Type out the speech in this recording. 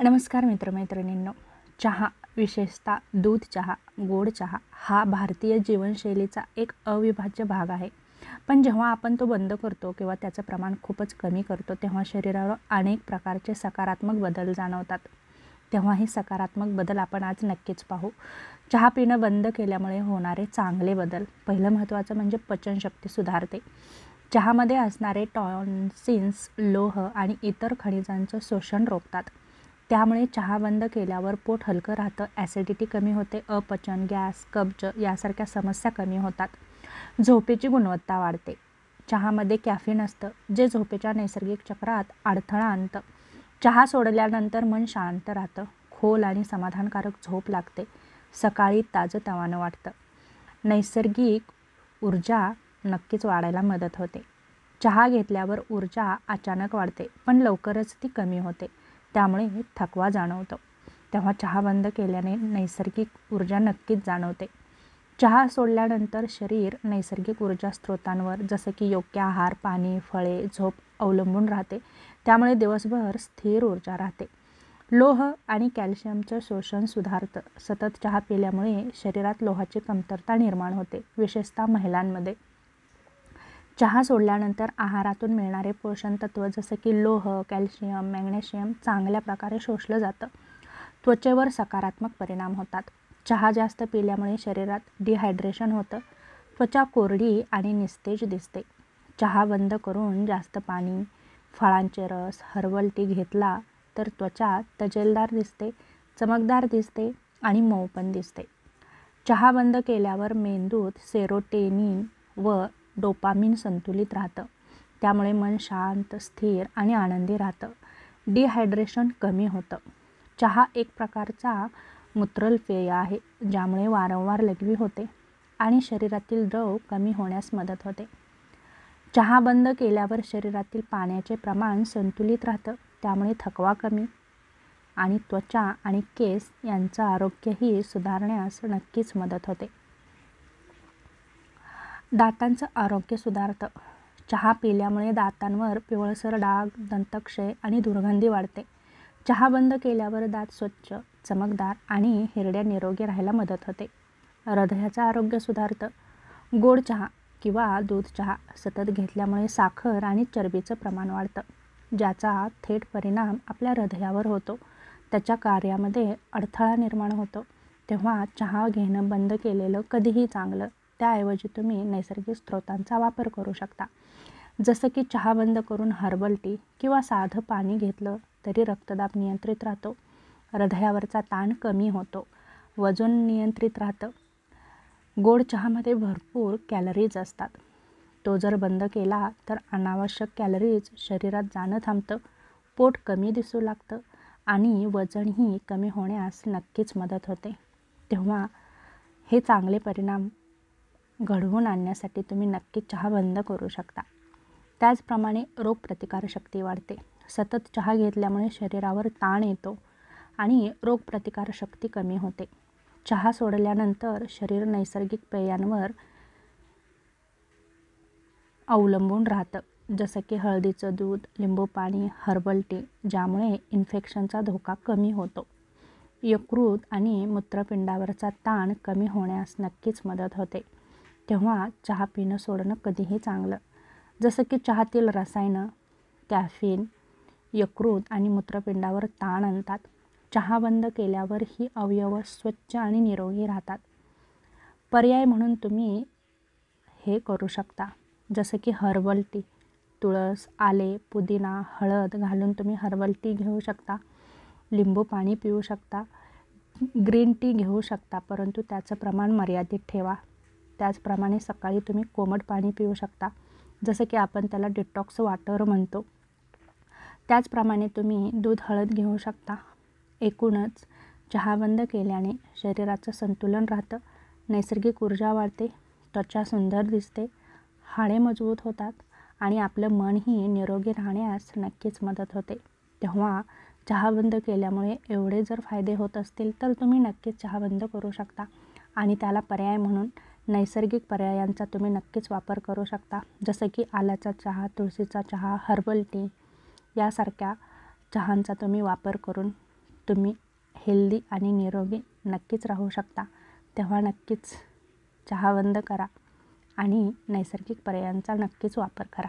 नमस्कार मित्रमैत्रिणींनो. चहा, विशेषतः दूध चहा, गोड चहा हा भारतीय जीवनशैलीचा एक अविभाज्य भाग आहे. पण जेव्हा आपण तो बंद करतो किंवा त्याचं प्रमाण खूपच कमी करतो तेव्हा शरीरावर अनेक प्रकारचे सकारात्मक बदल जाणवतात. तेव्हा हे सकारात्मक बदल आपण आज नक्कीच पाहू. चहा पिणं बंद केल्यामुळे होणारे चांगले बदल. पहिलं महत्त्वाचं म्हणजे पचनशक्ती सुधारते. चहामध्ये असणारे टॉन्सिन्स लोह आणि इतर खनिजांचं शोषण रोखतात. त्यामुळे चहा बंद केल्यावर पोट हलकं राहतं, ॲसिडिटी कमी होते, अपचन, गॅस, कब्ज यासारख्या समस्या कमी होतात. झोपेची गुणवत्ता वाढते. चहामध्ये कॅफीन असतं, जे झोपेच्या नैसर्गिक चक्रात अडथळा आणतं. चहा सोडल्यानंतर मन शांत राहतं, खोल आणि समाधानकारक झोप लागते, सकाळी ताजंतवानं वाटतं. नैसर्गिक ऊर्जा नक्कीच वाढायला मदत होते. चहा घेतल्यावर ऊर्जा अचानक वाढते, पण लवकरच ती कमी होते. त्यामुळे थकवा जाणवतो. तेव्हा चहा बंद केल्याने नैसर्गिक ऊर्जा नक्कीच जाणवते. चहा सोडल्यानंतर शरीर नैसर्गिक ऊर्जा स्रोतांवर जसं की योग्य आहार, पाणी, फळे, झोप अवलंबून राहते. त्यामुळे दिवसभर स्थिर ऊर्जा राहते. लोह आणि कॅल्शियमचं शोषण सुधारतं. सतत चहा पिल्यामुळे शरीरात लोहाची कमतरता निर्माण होते, विशेषतः महिलांमध्ये. चहा सोडल्यानंतर आहारातून मिळणारे पोषण तत्व जसं की लोह, कॅल्शियम, मॅग्नेशियम चांगल्या प्रकारे शोषलं जातं. त्वचेवर सकारात्मक परिणाम होतात. चहा जास्त पिल्यामुळे शरीरात डिहायड्रेशन होतं. त्वचा कोरडी आणि निस्तेज दिसते. चहा बंद करून जास्त पाणी, फळांचे रस, हर्बल टी घेतला तर त्वचा तजेलदार दिसते, चमकदार दिसते आणि मऊ पण दिसते. चहा बंद केल्यावर मेंदूत सेरोटोनिन व डोपामिन संतुलित राहतं. त्यामुळे मन शांत, स्थिर आणि आनंदी राहतं. डिहायड्रेशन कमी होतं. चहा एक प्रकारचा मूत्रल पेय आहे, ज्यामुळे वारंवार लघवी होते आणि शरीरातील द्रव कमी होण्यास मदत होते. चहा बंद केल्यावर शरीरातील पाण्याचे प्रमाण संतुलित राहतं. त्यामुळे थकवा कमी आणि त्वचा आणि केस यांचं आरोग्यही सुधारण्यास नक्कीच मदत होते. दातांचं आरोग्य सुधारतं. चहा पिल्यामुळे दातांवर पिवळसर डाग, दंतक्षय आणि दुर्गंधी वाढते. चहा बंद केल्यावर दात स्वच्छ, चमकदार आणि हिरड्या निरोगी राहायला मदत होते. हृदयाचं आरोग्य सुधारतं. गोड चहा किंवा दूध चहा सतत घेतल्यामुळे साखर आणि चरबीचं प्रमाण वाढतं, ज्याचा थेट परिणाम आपल्या हृदयावर होतो. त्याच्या कार्यामध्ये अडथळा निर्माण होतो. तेव्हा चहा घेणं बंद केलेलं कधीही चांगलं. त्याऐवजी तुम्ही नैसर्गिक स्रोतांचा वापर करू शकता. जसं की चहा बंद करून हर्बल टी किंवा साधं पाणी घेतलं तरी रक्तदाब नियंत्रित राहतो, हृदयावरचा ताण कमी होतो, वजन नियंत्रित राहतं. गोड चहामध्ये भरपूर कॅलरीज असतात. तो जर बंद केला तर अनावश्यक कॅलरीज शरीरात जाणं थांबतं, पोट कमी दिसू लागतं आणि वजनही कमी होण्यास नक्कीच मदत होते. तेव्हा हे चांगले परिणाम घडवून आणण्यासाठी तुम्ही नक्कीच चहा बंद करू शकता. त्याचप्रमाणे रोगप्रतिकारशक्ती वाढते. सतत चहा घेतल्यामुळे शरीरावर ताण येतो आणि रोगप्रतिकारशक्ती कमी होते. चहा सोडल्यानंतर शरीर नैसर्गिक पेयांवर अवलंबून राहतं, जसं की हळदीचं दूध, लिंबू पाणी, हर्बल टी, ज्यामुळे इन्फेक्शनचा धोका कमी होतो. यकृत आणि मूत्रपिंडावरचा ताण कमी होण्यास नक्कीच मदत होते. तेव्हा चहा पिणं सोडणं कधीही चांगलं. जसं की चहातील रसायनं, कॅफीन, यकृत आणि मूत्रपिंडावर ताण आणतात. चहा बंद केल्यावर ही अवयव स्वच्छ आणि निरोगी राहतात. पर्याय म्हणून तुम्ही हे करू शकता, जसं की हर्बल टी, तुळस, आले, पुदिना, हळद घालून तुम्ही हर्बल टी घेऊ शकता. लिंबू पाणी पिऊ शकता. ग्रीन टी घेऊ शकता, परंतु त्याचं प्रमाण मर्यादित ठेवा. त्याचप्रमाणे सकाळी तुम्ही कोमट पाणी पिऊ शकता, जसं की आपण त्याला डिटॉक्स वॉटर म्हणतो. त्याचप्रमाणे तुम्ही दूध, हळद घेऊ शकता. एकूणच चहा बंद केल्याने शरीराचं संतुलन राहतं, नैसर्गिक ऊर्जा वाढते, त्वचा सुंदर दिसते, हाडे मजबूत होतात आणि आपलं मनही निरोगी राहण्यास नक्कीच मदत होते. तेव्हा चहा बंद केल्यामुळे एवढे जर फायदे होत असतील तर तुम्ही नक्कीच चहा बंद करू शकता आणि त्याला पर्याय म्हणून नैसर्गिक पर्यायांचा तुम्ही नक्कीच वापर करू शकता. जसं की आल्याचा चहा, तुळशीचा चहा, हर्बल टी यासारख्या चहांचा तुम्ही वापर करून तुम्ही हेल्दी आणि निरोगी नक्कीच राहू शकता. तेव्हा नक्कीच चहा बंद करा आणि नैसर्गिक पर्यायांचा नक्कीच वापर करा.